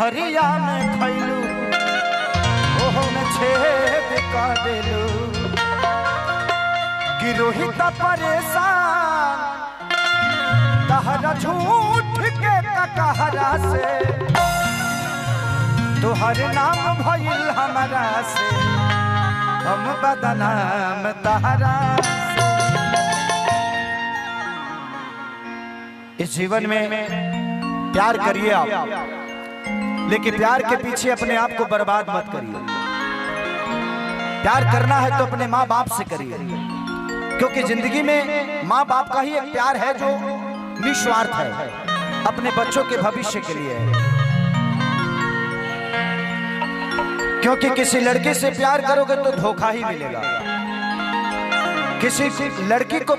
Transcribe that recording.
हरिया में खैलू ओहो में छेद कर देलू कि रोहित परेशान तहरा झूठ के कहरा से तुहर नाम भइल हमारा से हम बदनाम तहरा। इस जीवन में प्यार करिए आप, लेकिन प्यार के पीछे अपने आप को बर्बाद मत करिए। प्यार करना है तो अपने माँ बाप से करिए, क्योंकि जिंदगी में माँ बाप का ही एक प्यार है जो निस्वार्थ है, अपने बच्चों के भविष्य के लिए है। क्योंकि किसी लड़के से प्यार करोगे तो धोखा ही मिलेगा, किसी लड़की को